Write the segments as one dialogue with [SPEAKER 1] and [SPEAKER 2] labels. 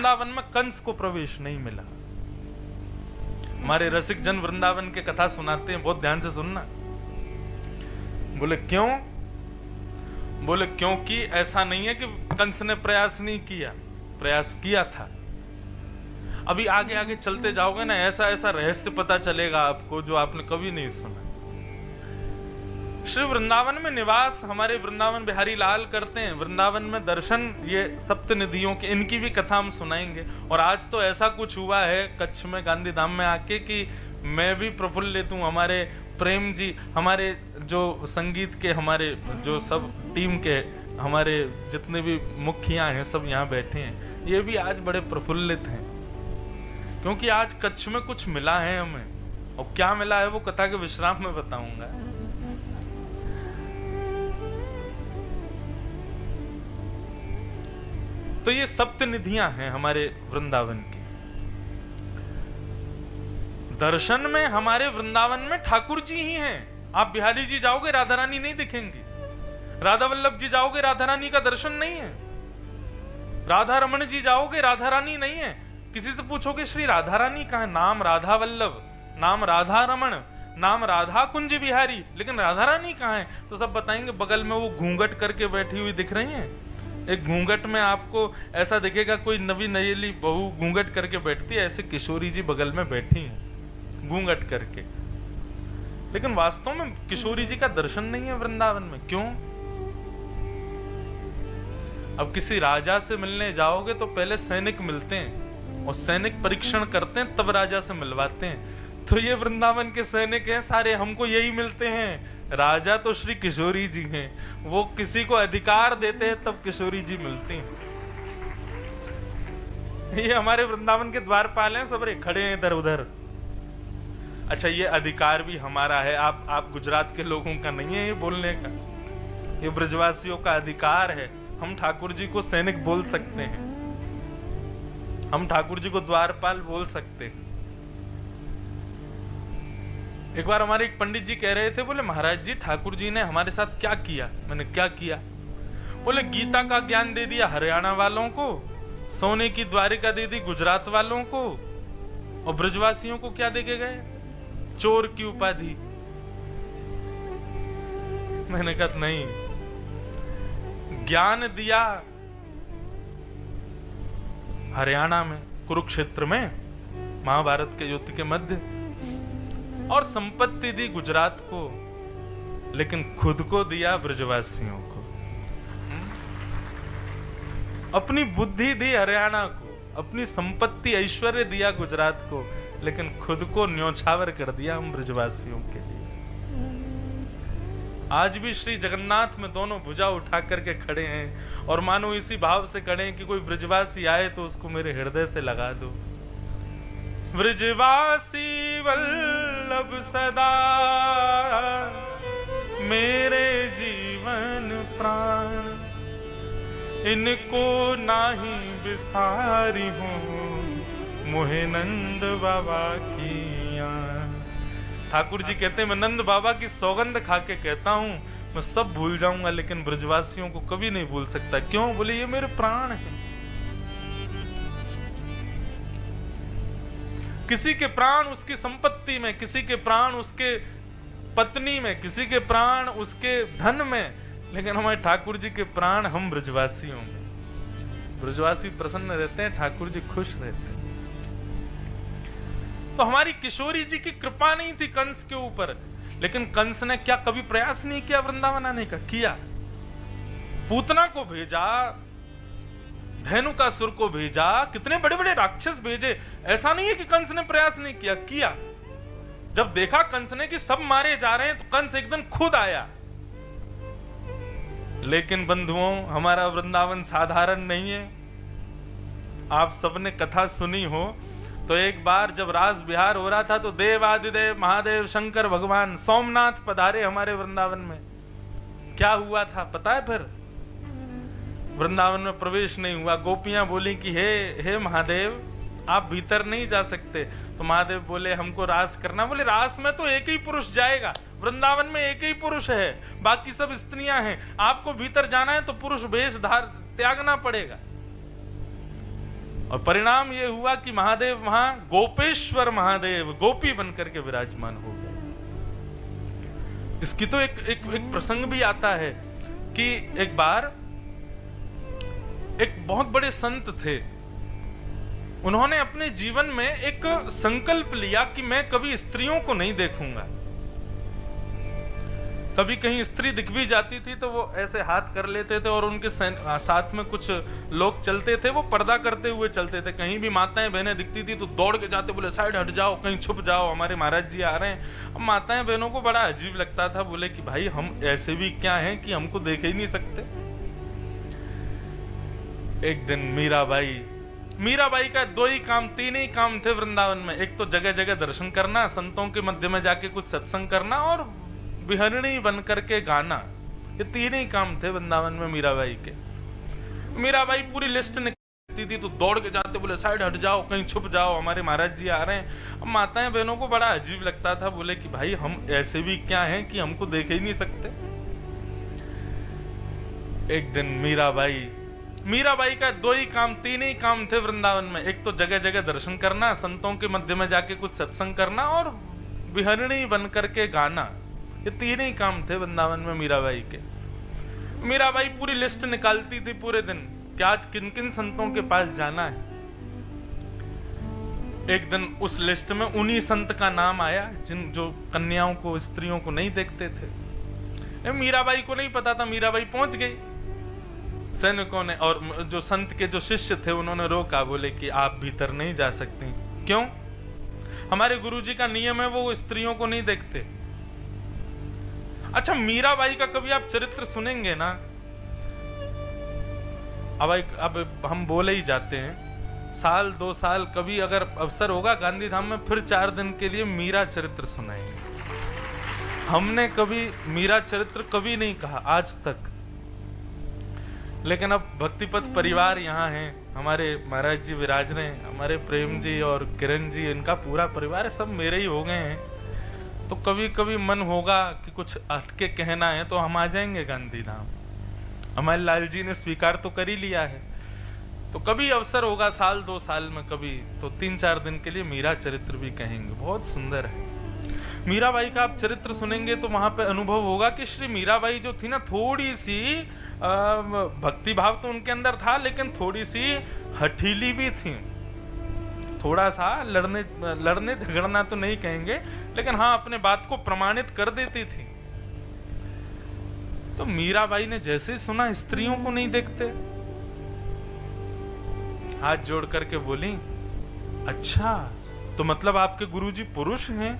[SPEAKER 1] वृंदावन में कंस को प्रवेश नहीं मिला। हमारे रसिक जन वृंदावन के कथा सुनाते हैं, बहुत ध्यान से सुनना। बोले क्यों? बोले क्योंकि ऐसा नहीं है कि कंस ने प्रयास नहीं किया, प्रयास किया था। अभी आगे आगे चलते जाओगे ना, ऐसा ऐसा रहस्य पता चलेगा आपको जो आपने कभी नहीं सुना। श्री वृंदावन में निवास हमारे वृंदावन बिहारी लाल करते हैं, वृंदावन में दर्शन, ये सप्त निधियों की, इनकी भी कथा हम सुनाएंगे। और आज तो ऐसा कुछ हुआ है कच्छ में गांधी धाम में आके कि मैं भी प्रफुल्लित हूँ। हमारे प्रेम जी, हमारे जो संगीत के, हमारे जो सब टीम के, हमारे जितने भी मुखिया हैं सब यहाँ बैठे हैं, ये भी आज बड़े प्रफुल्लित हैं क्योंकि आज कच्छ में कुछ मिला है हमें। और क्या मिला है वो कथा के विश्राम में बताऊंगा। तो ये सप्त निधियां हैं हमारे वृंदावन की। दर्शन में हमारे वृंदावन में ठाकुर जी ही हैं। आप बिहारी जी जाओगे राधा रानी नहीं दिखेंगी, राधा वल्लभ जी जाओगे राधा रानी का दर्शन नहीं है, राधा रमन जी जाओगे राधा रानी नहीं है। किसी से पूछोगे श्री राधा रानी कहाँ है, नाम राधा वल्लभ, नाम राधा रमन, नाम राधा कुंज बिहारी, लेकिन राधा रानी कहाँ है? तो सब बताएंगे बगल में वो घूंघट करके बैठी हुई दिख रही हैं। एक घूंघट में आपको ऐसा दिखेगा कोई नवी नयेली बहू घूंघट करके बैठती है, ऐसे किशोरी जी बगल में बैठी हैं घूंघट करके। लेकिन वास्तव में किशोरी जी का दर्शन नहीं है वृंदावन में। क्यों? अब किसी राजा से मिलने जाओगे तो पहले सैनिक मिलते हैं और सैनिक परीक्षण करते हैं, तब राजा से मिलवाते हैं। तो ये वृंदावन के सैनिक हैं सारे, हमको यही मिलते हैं। राजा तो श्री किशोरी जी हैं, वो किसी को अधिकार देते हैं तब किशोरी जी मिलती हैं। ये हमारे वृंदावन के द्वारपाल हैं, सब खड़े हैं इधर उधर। अच्छा, ये अधिकार भी हमारा है, आप गुजरात के लोगों का नहीं है ये बोलने का, ये ब्रजवासियों का अधिकार है। हम ठाकुर जी को सैनिक बोल सकते हैं, हम ठाकुर जी को द्वारपाल बोल सकते हैं। एक बार हमारे एक पंडित जी कह रहे थे, बोले महाराज जी ठाकुर जी ने हमारे साथ क्या किया? मैंने क्या किया? बोले गीता का ज्ञान दे दिया हरियाणा वालों को, सोने की द्वारिका दे दी गुजरात वालों को, और ब्रजवासियों को क्या दे के गए? चोर की उपाधि। मैंने कहा नहीं, ज्ञान दिया हरियाणा में, कुरुक्षेत्र में, महाभारत के युद्ध के मध्य, और संपत्ति दी गुजरात को, लेकिन खुद को दिया ब्रजवासियों को। अपनी बुद्धि दी हरियाणा को, अपनी संपत्ति ऐश्वर्य दिया गुजरात को, लेकिन खुद को न्योछावर कर दिया हम ब्रजवासियों के लिए। आज भी श्री जगन्नाथ में दोनों भुजा उठा करके खड़े हैं और मानो इसी भाव से खड़े हैं कि कोई ब्रजवासी आए तो उसको मेरे हृदय से लगा दो। ब्रजवासी वल्लभ सदा मेरे जीवन प्राण, इनको नाही बिसारी हूँ मोहे नंद बाबा की याद। ठाकुर जी कहते हैं मैं नंद बाबा की सौगंध खा के कहता हूँ मैं सब भूल जाऊंगा, लेकिन ब्रजवासियों को कभी नहीं भूल सकता। क्यों? बोले ये मेरे प्राण हैं। किसी के प्राण उसकी संपत्ति में, किसी के प्राण उसके पत्नी में, किसी के प्राण उसके धन में, लेकिन हमारे ठाकुर जी के प्राण हम ब्रजवासियों में। ब्रजवासी प्रसन्न रहते हैं, ठाकुर जी खुश रहते हैं। तो हमारी किशोरी जी की कृपा नहीं थी कंस के ऊपर, लेकिन कंस ने क्या कभी प्रयास नहीं किया वृंदावन आने का? किया। पूतना को भेजा, धेनुकासुर को भेजा, कितने बड़े बड़े राक्षस भेजे। ऐसा नहीं है कि कंस ने प्रयास नहीं किया, किया। जब देखा कंस ने कि सब मारे जा रहे हैं तो कंस एक दिन खुद आया। लेकिन बंधुओं, हमारा वृंदावन साधारण नहीं है। आप सबने कथा सुनी हो तो एक बार जब रास बिहार हो रहा था तो देवादिदेव महादेव शंकर भगवान सोमनाथ पधारे हमारे वृंदावन में। क्या हुआ था पता है? फिर वृंदावन में प्रवेश नहीं हुआ। गोपियां बोली कि हे महादेव, आप भीतर नहीं जा सकते। तो महादेव बोले हमको रास करना। बोले रास में तो एक ही पुरुष जाएगा, वृंदावन में एक ही पुरुष है, बाकी सब स्त्रियां हैं। आपको भीतर जाना है तो पुरुष वेश त्यागना पड़ेगा। और परिणाम ये हुआ कि महादेव वहां गोपेश्वर महादेव गोपी बनकर के विराजमान हो गए। इसकी तो एक प्रसंग भी आता है कि एक बार एक बहुत बड़े संत थे, उन्होंने अपने जीवन में एक संकल्प लिया कि मैं कभी स्त्रियों को नहीं देखूंगा। कभी कहीं स्त्री दिख भी जाती थी तो वो ऐसे हाथ कर लेते थे, और उनके साथ में कुछ लोग चलते थे, वो पर्दा करते हुए चलते थे। कहीं भी माताएं बहनें दिखती थी तो दौड़ के जाते, बोले साइड हट जाओ, कहीं छुप जाओ, हमारे महाराज जी आ रहे हैं। अब माताएं बहनों को बड़ा अजीब लगता था, बोले कि भाई हम ऐसे भी क्या हैं कि हमको देख ही नहीं सकते। एक दिन मीराबाई का दो ही काम, तीन ही काम थे वृंदावन में। एक तो जगह जगह दर्शन करना, संतों के मध्य में जाके कुछ सत्संग करना, और विहरणी बन करके गाना। ये तीन ही काम थे वृंदावन में मीराबाई के। मीराबाई पूरी लिस्ट निकलती थी तो दौड़ के जाते, बोले साइड हट जाओ, कहीं छुप जाओ, हमारे महाराज जी आ रहे हैं। अब माताएं बहनों को बड़ा अजीब लगता था, बोले कि भाई हम ऐसे भी क्या हैं कि हमको देख ही नहीं सकते। एक दिन मीराबाई का दो ही काम, तीन ही काम थे वृंदावन में। एक तो जगह जगह दर्शन करना, संतों के मध्य में जाके कुछ सत्संग करना, और विहरणी बन करके गाना। ये तीन ही काम थे वृंदावन में मीराबाई के। मीराबाई पूरी लिस्ट निकालती थी पूरे दिन कि आज किन किन संतों के पास जाना है। एक दिन उस लिस्ट में उन्हीं संत का नाम आया जो कन्याओं को, स्त्रियों को नहीं देखते थे। मीराबाई को नहीं पता था, मीराबाई पहुंच गई। सैनिकों ने और जो संत के जो शिष्य थे उन्होंने रोका, बोले कि आप भीतर नहीं जा सकते। क्यों? हमारे गुरुजी का नियम है, वो स्त्रियों को नहीं देखते। अच्छा, मीराबाई का कभी आप चरित्र सुनेंगे ना, अब हम बोले ही जाते हैं, साल 2 साल कभी अगर अवसर होगा गांधीधाम में, फिर 4 दिन के लिए मीरा चरित्र सुनाएंगे। हमने कभी मीरा चरित्र कभी नहीं कहा आज तक, लेकिन अब भक्तिपथ परिवार यहाँ है, हमारे महाराज जी विराज रहे हैं, हमारे प्रेम जी और किरण जी, इनका पूरा परिवार सब मेरे ही हो गए हैं। तो कभी कभी मन होगा कि कुछ हटके कहना है तो हम आ जाएंगे गांधीधाम। हमारे लाल जी ने स्वीकार तो कर ही लिया है, तो कभी अवसर होगा साल 2 साल में कभी, तो 3-4 दिन के लिए मीरा चरित्र भी कहेंगे। बहुत सुंदर है मीराबाई का। आप चरित्र सुनेंगे तो वहां पे अनुभव होगा कि श्री मीराबाई जो थी ना, थोड़ी सी भक्ति भाव तो उनके अंदर था, लेकिन थोड़ी सी हठीली भी थी। थोड़ा सा लड़ने झगड़ना तो नहीं कहेंगे, लेकिन हाँ अपने बात को प्रमाणित कर देती थी। तो मीराबाई ने जैसे सुना स्त्रियों को नहीं देखते, हाथ जोड़ करके बोली, अच्छा तो मतलब आपके गुरुजी पुरुष हैं?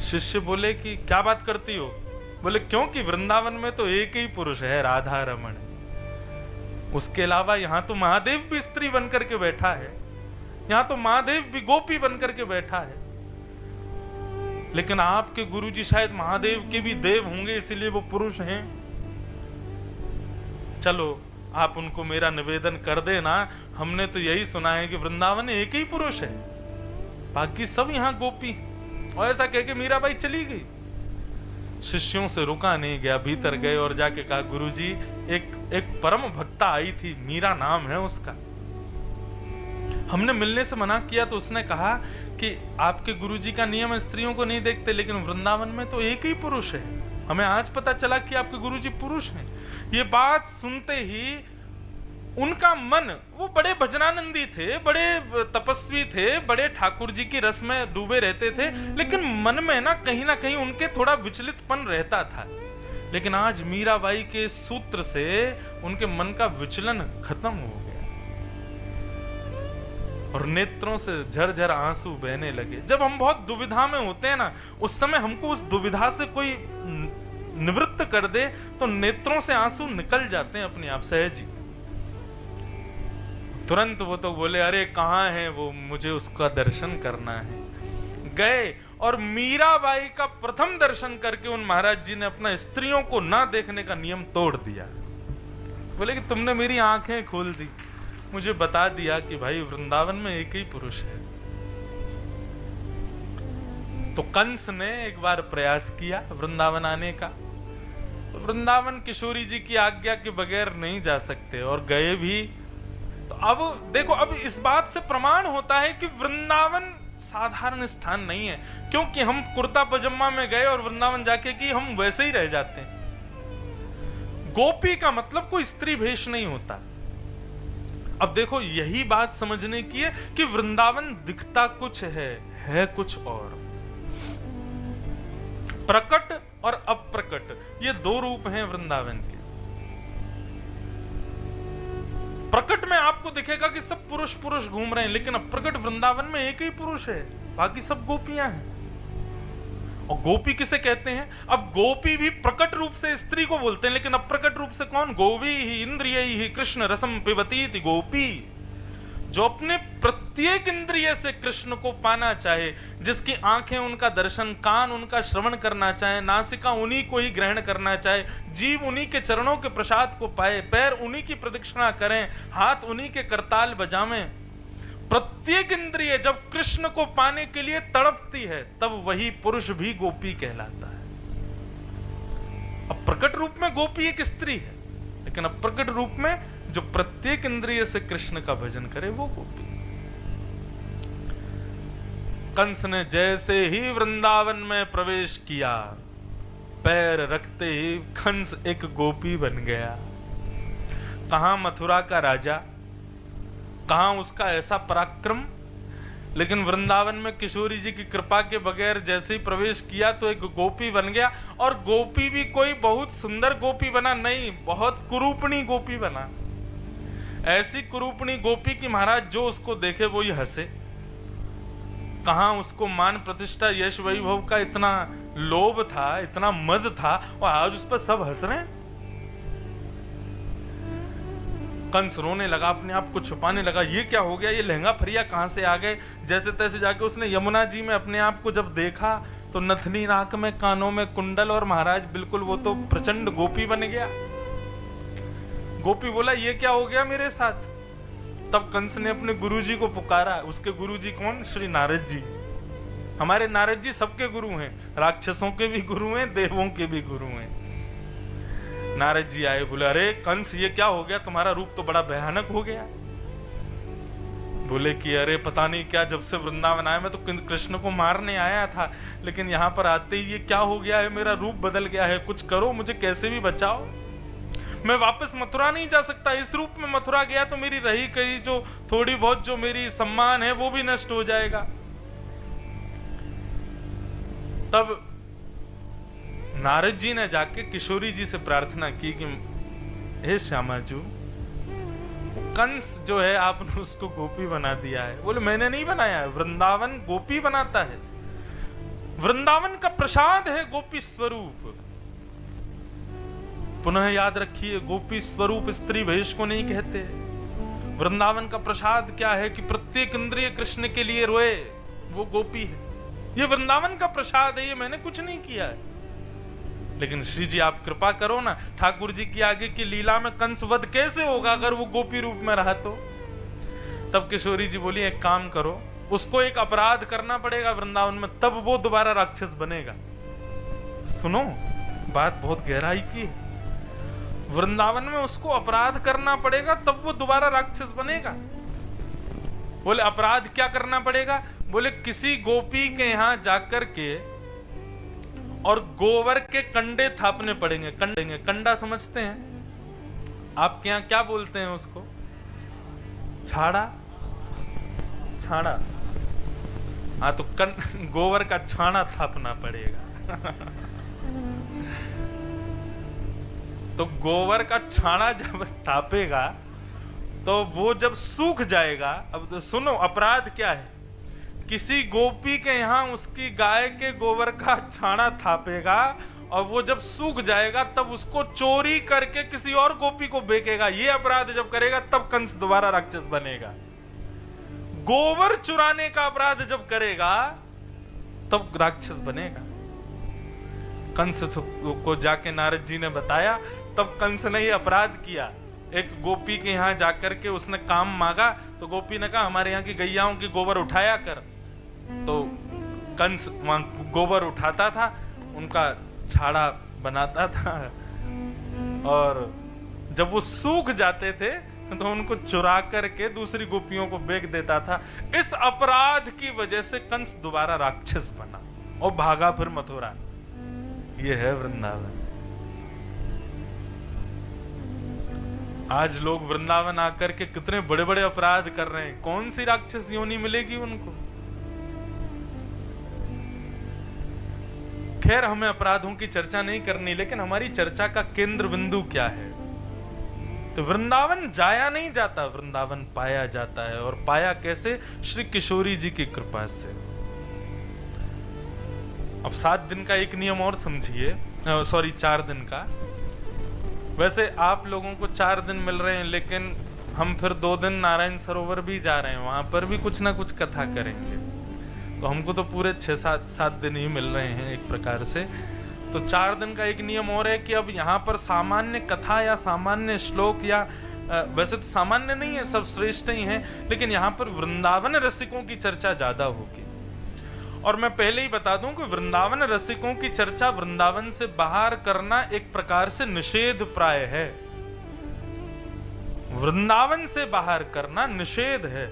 [SPEAKER 1] शिष्य बोले कि क्या बात करती हो? बोले क्योंकि वृंदावन में तो एक ही पुरुष है, राधा रमण। उसके अलावा यहाँ तो महादेव भी स्त्री बनकर के बैठा है, यहाँ तो महादेव भी गोपी बनकर के बैठा है, लेकिन आपके गुरुजी शायद महादेव के भी देव होंगे, इसीलिए वो पुरुष हैं। चलो आप उनको मेरा निवेदन कर देना, हमने तो यही सुना है कि वृंदावन एक ही पुरुष है, बाकी सब यहाँ गोपी। और ऐसा कह के मीराबाई चली गई। शिष्यों से रुका नहीं गया, भीतर गए और जाके कहा, गुरुजी एक परम भक्ता आई थी, मीरा नाम है उसका, हमने मिलने से मना किया तो उसने कहा कि आपके गुरुजी का नियम है स्त्रियों को नहीं देखते, लेकिन वृंदावन में तो एक ही पुरुष है, हमें आज पता चला कि आपके गुरुजी पुरुष हैं। ये बात सुनते ही उनका मन, वो बड़े भजनानंदी थे, बड़े तपस्वी थे, बड़े ठाकुर जी की रस में डूबे रहते थे, लेकिन मन में ना कहीं उनके थोड़ा विचलितपन रहता था। लेकिन आज मीराबाई के सूत्र से उनके मन का विचलन खत्म हो गया और नेत्रों से झरझर आंसू बहने लगे। जब हम बहुत दुविधा में होते हैं ना, उस समय हमको उस दुविधा से कोई निवृत्त कर दे तो नेत्रों से आंसू निकल जाते हैं अपने आप सहज ही। तुरंत वो तो बोले, अरे कहाँ है वो, मुझे उसका दर्शन करना है। गए और मीराबाई का प्रथम दर्शन करके उन महाराज जी ने अपना स्त्रियों को ना देखने का नियम तोड़ दिया। बोले कि तुमने मेरी आंखें खोल दी, मुझे बता दिया कि भाई वृंदावन में एक ही पुरुष है। तो कंस ने एक बार प्रयास किया वृंदावन आने का, वृंदावन किशोरी जी की आज्ञा के बगैर नहीं जा सकते, और गए भी तो अब देखो, अब इस बात से प्रमाण होता है कि वृंदावन साधारण स्थान नहीं है, क्योंकि हम कुर्ता पजामा में गए और वृंदावन जाके कि हम वैसे ही रह जाते हैं। गोपी का मतलब कोई स्त्री भेष नहीं होता। अब देखो, यही बात समझने की है कि वृंदावन दिखता कुछ है कुछ और। प्रकट और अप्रकट, ये दो रूप हैं वृंदावन के। प्रकट में आपको दिखेगा कि सब पुरुष पुरुष घूम रहे हैं, लेकिन अप्रकट वृंदावन में एक ही पुरुष है, बाकी सब गोपियां हैं। और गोपी किसे कहते हैं? अब गोपी भी प्रकट रूप से स्त्री को बोलते हैं, लेकिन अप्रकट रूप से कौन? गोवी ही इंद्रिय ही कृष्ण रसम पिबती गोपी, जो अपने प्रत्येक इंद्रिय से कृष्ण को पाना चाहे, जिसकी आंखें उनका दर्शन, कान उनका श्रवण करना चाहे, नासिका उन्हीं को ही ग्रहण करना चाहे, जीव उन्हीं के चरणों के प्रसाद को पाए, पैर उन्हीं की प्रदक्षिणा करें, हाथ उन्हीं के करताल बजावें। प्रत्येक इंद्रिय जब कृष्ण को पाने के लिए तड़पती है, तब वही पुरुष भी गोपी कहलाता है। अब प्रकट रूप में गोपी एक स्त्री है, लेकिन अप्रकट रूप में जो प्रत्येक इंद्रिय से कृष्ण का भजन करे वो गोपी। कंस ने जैसे ही वृंदावन में प्रवेश किया, पैर रखते ही कंस एक गोपी बन गया। कहां मथुरा का राजा, कहां उसका ऐसा पराक्रम, लेकिन वृंदावन में किशोरी जी की कृपा के बगैर जैसे ही प्रवेश किया तो एक गोपी बन गया। और गोपी भी कोई बहुत सुंदर गोपी बना नहीं, बहुत कुरूपणी गोपी बना। ऐसी कुरूपणी गोपी की महाराज जो उसको देखे वो ही हंसे। कहां उसको मान प्रतिष्ठा यश वैभव का इतना लोभ था, इतना मद था, और आज उस पर सब हंस रहे हैं। कंस रोने लगा, अपने आप को छुपाने लगा, ये क्या हो गया, ये लहंगा फरिया कहां से आ गए। जैसे तैसे जाके उसने यमुना जी में अपने आप को जब देखा तो नथनी नाक में, कानों में कुंडल, और महाराज बिल्कुल वो तो प्रचंड गोपी बन गया। गोपी बोला, ये क्या हो गया मेरे साथ। तब कंस ने अपने गुरुजी को पुकारा। उसके गुरुजी कौन? श्री नारद जी। हमारे नारद जी सबके गुरु हैं, राक्षसों के भी गुरु हैं, देवों के भी गुरु हैं। नारद जी आए, बोले, अरे कंस ये क्या हो गया, तुम्हारा रूप तो बड़ा भयानक हो गया। बोले कि अरे पता नहीं क्या, जब से वृंदावन आया मैं तो कृष्ण को मारने आया था, लेकिन यहाँ पर आते ही ये क्या हो गया है, मेरा रूप बदल गया है, कुछ करो, मुझे कैसे भी बचाओ। मैं वापस मथुरा नहीं जा सकता, इस रूप में मथुरा गया तो मेरी रही कहीं जो थोड़ी बहुत जो मेरी सम्मान है वो भी नष्ट हो जाएगा। तब नारद जी ने जाके किशोरी जी से प्रार्थना की कि हे श्यामा जी, कंस जो है आपने उसको गोपी बना दिया है। बोले, मैंने नहीं बनाया है, वृंदावन गोपी बनाता है। वृंदावन का प्रसाद है गोपी स्वरूप। पुनः याद रखिए, गोपी स्वरूप स्त्री भेष को नहीं कहते। वृंदावन का प्रसाद क्या है कि प्रत्येक इंद्रिय कृष्ण के लिए रोए, वो गोपी है। ये वृंदावन का प्रसाद है, ये मैंने कुछ नहीं किया है। लेकिन श्री जी आप कृपा करो ना, ठाकुर जी की आगे की लीला में कंस वध कैसे होगा अगर वो गोपी रूप में रहा तो। तब किशोरी जी बोली, एक काम करो, उसको एक अपराध करना पड़ेगा वृंदावन में, तब वो दोबारा राक्षस बनेगा। सुनो, बात बहुत गहराई की है। वृंदावन में उसको अपराध करना पड़ेगा, तब वो दोबारा राक्षस बनेगा। बोले, अपराध क्या करना पड़ेगा? बोले, किसी गोपी के यहां जाकर के और गोबर के कंडे थापने पड़ेंगे। कंडा समझते हैं? आपके यहाँ क्या बोलते हैं उसको? छाड़ा। छाड़ा, हाँ, तो गोबर का छाना थापना पड़ेगा। तो गोबर का छाना जब थापेगा तो वो जब सूख जाएगा। अब तो सुनो, अपराध क्या है? किसी गोपी के यहाँ उसकी गाय के गोबर का छाना थापेगा और वो जब सूख जाएगा तब उसको चोरी करके किसी और गोपी को बेचेगा। ये अपराध जब करेगा तब कंस दोबारा राक्षस बनेगा। गोबर चुराने का अपराध जब करेगा तब राक्षस बनेगा। कंस को जाके नारद जी ने बताया, तब कंस ने ये अपराध किया। एक गोपी के यहाँ जाकर के उसने काम मांगा तो गोपी ने कहा, हमारे यहाँ की गैयाओं की गोबर उठाया कर। तो कंस वहां गोबर उठाता था, उनका छाड़ा बनाता था, और जब वो सूख जाते थे तो उनको चुरा करके दूसरी गोपियों को बेच देता था। इस अपराध की वजह से कंस दोबारा राक्षस बना और भागा फिर मथुरा। ये है वृंदावन। आज लोग वृंदावन आकर के कितने बड़े बड़े अपराध कर रहे हैं, कौन सी राक्षस योनि मिलेगी उनको? खैर, हमें अपराधों की चर्चा नहीं करनी, लेकिन हमारी चर्चा का केंद्र बिंदु क्या है? तो वृंदावन जाया नहीं जाता, वृंदावन पाया जाता है। और पाया कैसे? श्री किशोरी जी की कृपा से। अब 7 दिन का एक नियम और समझिए, सॉरी 4 दिन का। वैसे आप लोगों को 4 दिन मिल रहे हैं, लेकिन हम फिर 2 दिन नारायण सरोवर भी जा रहे हैं, वहां पर भी कुछ ना कुछ कथा करेंगे। तो हमको तो पूरे 6-7 दिन ही मिल रहे हैं एक प्रकार से। तो 4 दिन का एक नियम और है कि अब यहाँ पर सामान्य कथा या सामान्य श्लोक या वैसे तो सामान्य नहीं है, सब श्रेष्ठ ही हैं, लेकिन यहाँ पर वृंदावन रसिकों की चर्चा ज्यादा होगी। और मैं पहले ही बता दूं कि वृंदावन रसिकों की चर्चा वृंदावन से बाहर करना एक प्रकार से निषेध प्राय है। वृंदावन से बाहर करना निषेध है,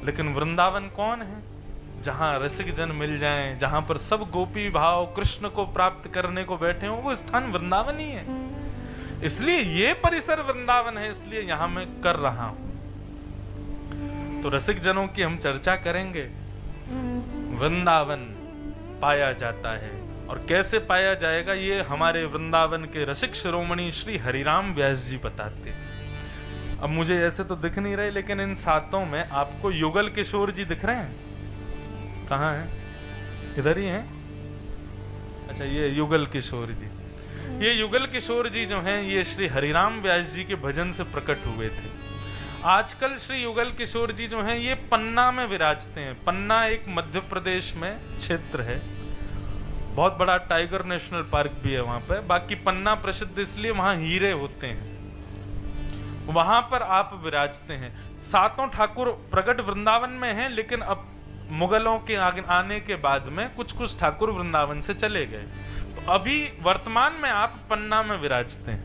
[SPEAKER 1] लेकिन वृंदावन कौन है? जहां रसिक जन मिल जाएं, जहां पर सब गोपी भाव कृष्ण को प्राप्त करने को बैठे हों, वो स्थान वृंदावन ही है। इसलिए ये परिसर वृंदावन है, इसलिए यहां मैं कर रहा हूं। तो रसिक जनों की हम चर्चा करेंगे। वृंदावन पाया जाता है, और कैसे पाया जाएगा ये हमारे वृंदावन के रसिक शिरोमणि श्री हरिराम व्यास जी बताते। अब मुझे ऐसे तो दिख नहीं रहे, लेकिन इन 7 में आपको युगल किशोर जी दिख रहे हैं। कहाँ हैं? इधर ही हैं। अच्छा, ये युगल किशोर जी। ये युगल किशोर जी जो हैं, ये श्री हरिराम व्यास जी के भजन से प्रकट हुए थे। आजकल श्री युगल किशोर जी जो हैं, ये पन्ना में विराजते हैं। पन्ना एक मध्य प्रदेश में क्षेत्र है, बहुत बड़ा टाइगर नेशनल पार्क भी है वहां पे। बाकी पन्ना प्रसिद्ध इसलिए वहां हीरे होते हैं, वहां पर आप विराजते हैं। 7 ठाकुर प्रकट वृंदावन में हैं, लेकिन अब मुगलों के आने के बाद में कुछ ठाकुर वृंदावन से चले गए। तो अभी वर्तमान में आप पन्ना में विराजते हैं,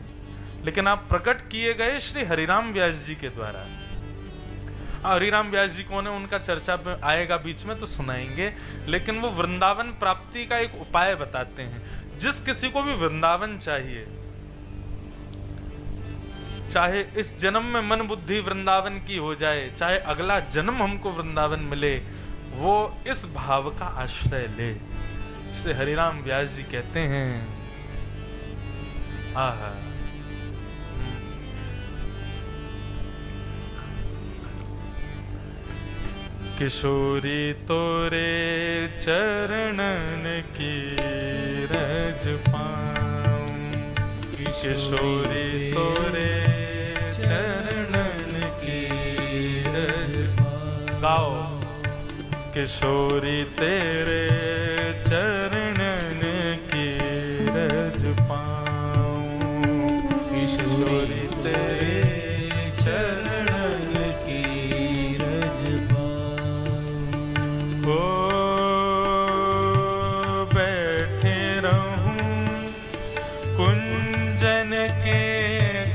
[SPEAKER 1] लेकिन आप प्रकट किए गए श्री हरिराम व्यास जी के द्वारा। हरिराम व्यास जी कौन है, उनका चर्चा आएगा बीच में तो सुनाएंगे, लेकिन वो वृंदावन प्राप्ति का एक उपाय बताते हैं। जिस किसी को भी वृंदावन चाहिए, चाहे इस जन्म में मन बुद्धि वृंदावन की हो जाए, चाहे अगला जन्म हमको वृंदावन मिले, वो इस भाव का आश्रय ले। श्री हरिराम व्यास जी कहते हैं, आहा, किशोरी तोरे चरणन की रज पाऊं, किशोरी तोरे चरणन की रज गाओ। किशोरी तेरे चरणन की रज पाऊं, किशोरी तेरे चरणन की रज पाऊं। ओ बैठे रहूं कुंजन के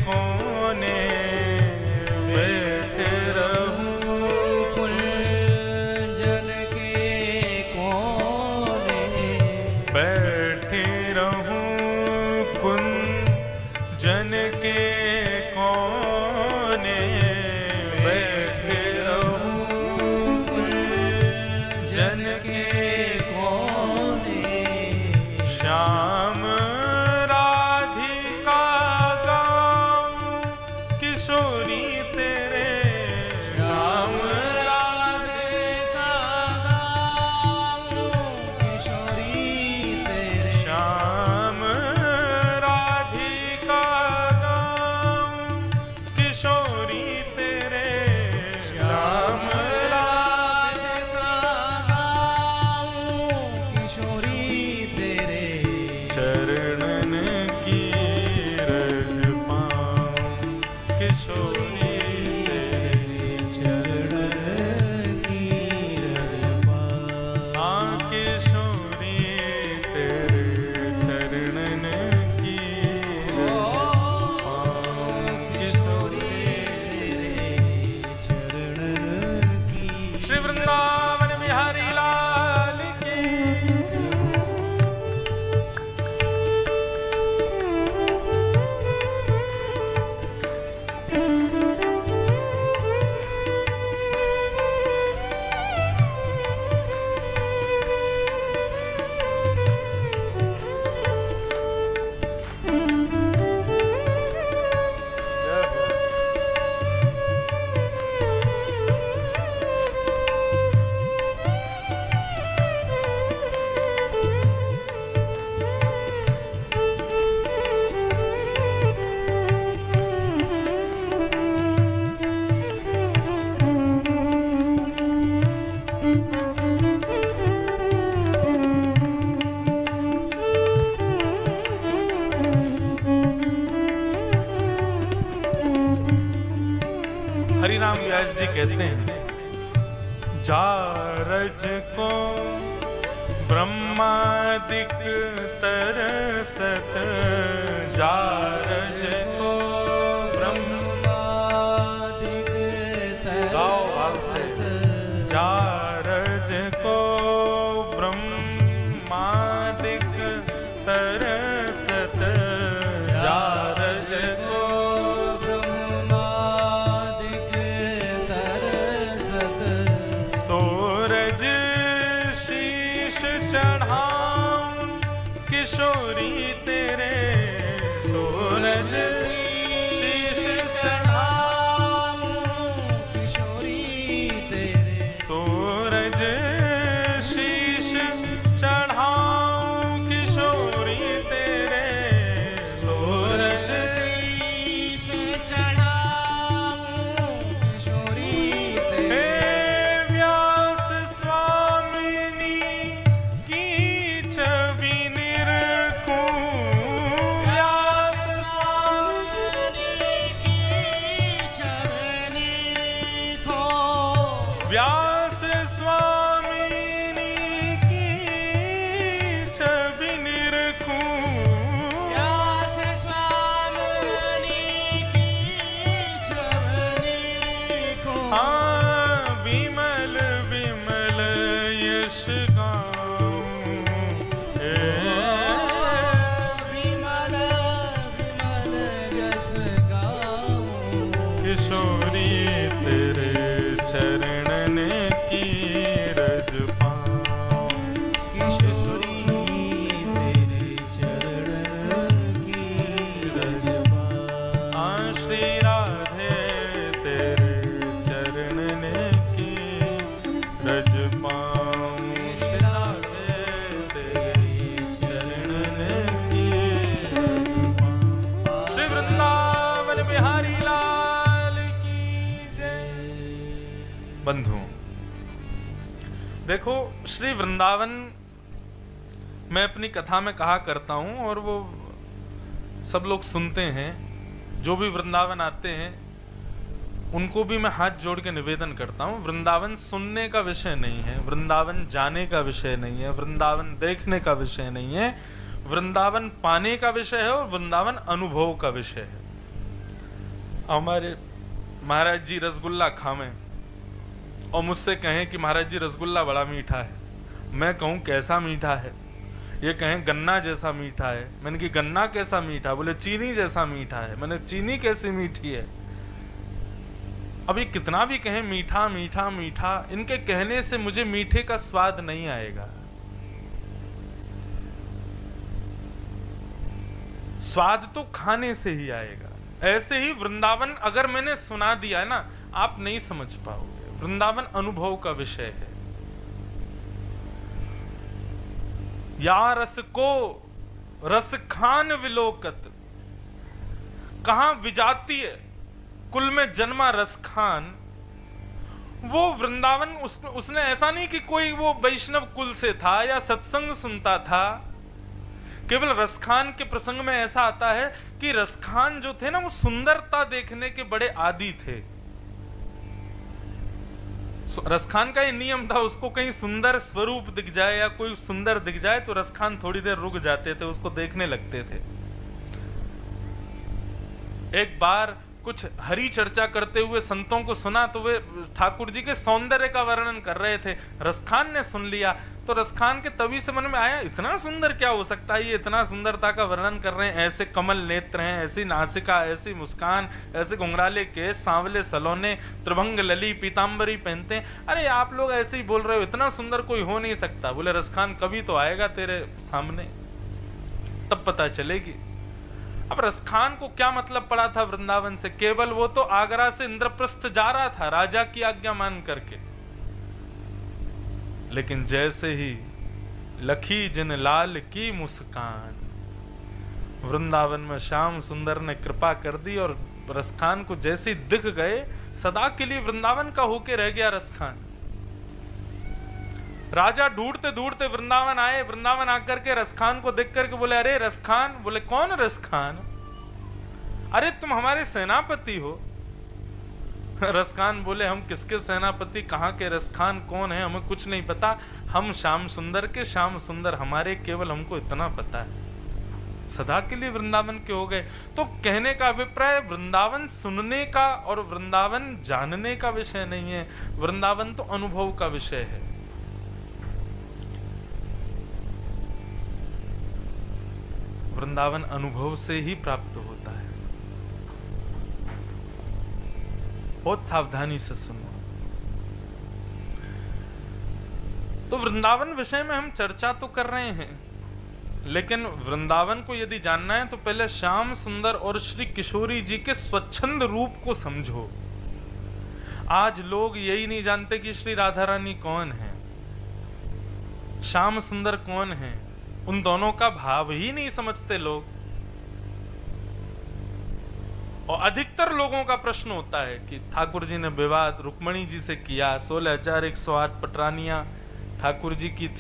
[SPEAKER 1] कोने, बैठे रहूं कुंजन के कोने, बैठे रहूं कुंजन के कोने, बैठे रहूं कुंजन के कोने। श्याम राधिका गाऊं किशोरी तेरे, श्याम राधिका गाऊं किशोरी तेरे, श्याम राधिका गाऊं किशोरी तेरे, श्याम राधिका गाऊं किशोरी तेरे, चरणन की रज पाऊं किशोरी तेरे, चरणन की रज पाऊं। हाँ किशोरी तेरे चरणन की रज पाऊं, किशोरी हरिराम व्यास जी कहते हैं, जारज को ब्रह्मादिक तरसत, जारज को ब्रह्मादिक तरसत, गाओ भाव से, जारज को ब्रह्मादिक तरसत, जारज को ब्रह्मादिक तरसत, सूरज शीश चढ़ाऊं किशोरी तेरे, सूरज शीश चढ़ाऊं किशोरी तेरे, सूरज शीश चढ़ाऊं किशोरी तेरे, सूरज शीश चढ़ाऊं किशोरी तेरे, हे व्यास स्वामिनी की छवि निरखूं, व्यास स्वामिनी की छवि निरखूं, व्यास स्वामिनी की छवि निरखूं, व्यास स्वामिनी की छवि निरखूं, हाँ विमल विमल यश गाऊं, विमल विमल यश गाऊं, किशोरी तेरे चरणन की रज पाऊं, किशोरी तेरे चरणन की रज पाऊं, हाँ श्री राधे तेरे चरणन की रज पाऊं, श्री राधे तेरे चरणन की रज पाऊं, श्री वृंदावन बिहारी लाल की जय। बंधुओं, देखो श्री वृंदावन मैं अपनी कथा में कहा करता हूं और वो सब लोग सुनते हैं, जो भी वृंदावन आते हैं उनको भी मैं हाथ जोड़ के निवेदन करता हूं, वृंदावन सुनने का विषय नहीं है, वृंदावन जाने का विषय नहीं है, वृंदावन देखने का विषय नहीं है, वृंदावन पाने का विषय है और वृंदावन अनुभव का विषय है। हमारे महाराज जी रसगुल्ला खावें और मुझसे कहें कि महाराज जी रसगुल्ला बड़ा मीठा है, मैं कहूं कैसा मीठा है, ये कहें गन्ना जैसा मीठा है, मैंने कि गन्ना कैसा मीठा, बोले चीनी जैसा मीठा है, मैंने चीनी कैसी मीठी है। अब ये कितना भी कहें मीठा मीठा मीठा, इनके कहने से मुझे मीठे का स्वाद नहीं आएगा, स्वाद तो खाने से ही आएगा। ऐसे ही वृंदावन अगर मैंने सुना दिया है ना, आप नहीं समझ पाओगे। वृंदावन अनुभव का विषय है। या रस को रस खान विलोकत, कहां विजातीय कुल में जन्मा रस खान, वो वृंदावन उसने ऐसा नहीं कि कोई वो वैष्णव कुल से था या सत्संग सुनता था। केवल रसखान के प्रसंग में ऐसा आता है कि रसखान जो थे ना, वो सुंदरता देखने के बड़े आदी थे। रसखान का ये नियम था, उसको कहीं सुंदर स्वरूप दिख जाए या कोई सुंदर दिख जाए तो रसखान थोड़ी देर रुक जाते थे, उसको देखने लगते थे। एक बार कुछ हरि चर्चा करते हुए संतों को सुना तो वे ठाकुर जी के सौंदर्य का वर्णन कर रहे थे। रसखान ने सुन लिया तो रसखान के तभी से मन में आया, इतना सुंदर क्या हो सकता है, ये इतना सुंदरता का वर्णन कर रहे हैं, ऐसे कमल नेत्र हैं, ऐसी नासिका, ऐसी मुस्कान, ऐसे घुंघराले केस, सांवले सलोने, त्रिभंग लली, पीतांबरी पहनते हैं, अरे आप लोग ऐसे ही बोल रहे हो, इतना सुंदर कोई हो नहीं सकता। बोले रसखान कभी तो आएगा तेरे सामने, तब पता चलेगी। अब रसखान को क्या मतलब पड़ा था वृंदावन से? केवल वो तो आगरा से इंद्रप्रस्थ जा रहा था राजा की आज्ञा मान करके, लेकिन जैसे ही लखी जिन लाल की मुस्कान, वृंदावन में श्याम सुंदर ने कृपा कर दी और रसखान को जैसे ही दिख गए, सदा के लिए वृंदावन का होके रह गया रसखान। राजा ढूंढते ढूंढते वृंदावन आए, वृंदावन आकर के रसखान को देख करके बोले, अरे रसखान। बोले कौन रसखान? अरे तुम हमारे सेनापति हो, रसखान बोले हम किसके सेनापति, कहाँ के रसखान कौन है, हमें कुछ नहीं पता, हम श्याम सुंदर के श्याम सुंदर हमारे, केवल हमको इतना पता है। सदा के लिए वृंदावन के हो गए। तो कहने का अभिप्राय वृंदावन सुनने का और वृंदावन जानने का विषय नहीं है, वृंदावन तो अनुभव का विषय है। वृंदावन अनुभव से ही प्राप्त होता है। बहुत सावधानी से सुनो। तो वृंदावन विषय में हम चर्चा तो कर रहे हैं, लेकिन वृंदावन को यदि जानना है तो पहले श्याम सुंदर और श्री किशोरी जी के स्वच्छंद रूप को समझो। आज लोग यही नहीं जानते कि श्री राधा रानी कौन है, श्याम सुंदर कौन है, उन दोनों का भाव ही नहीं समझते लोग। और अधिकतर लोगों का प्रश्न होता है कि ठाकुर जी ने विवाद रुक्मणी जी से किया, 16,108 पटरानियां ठाकुर जी की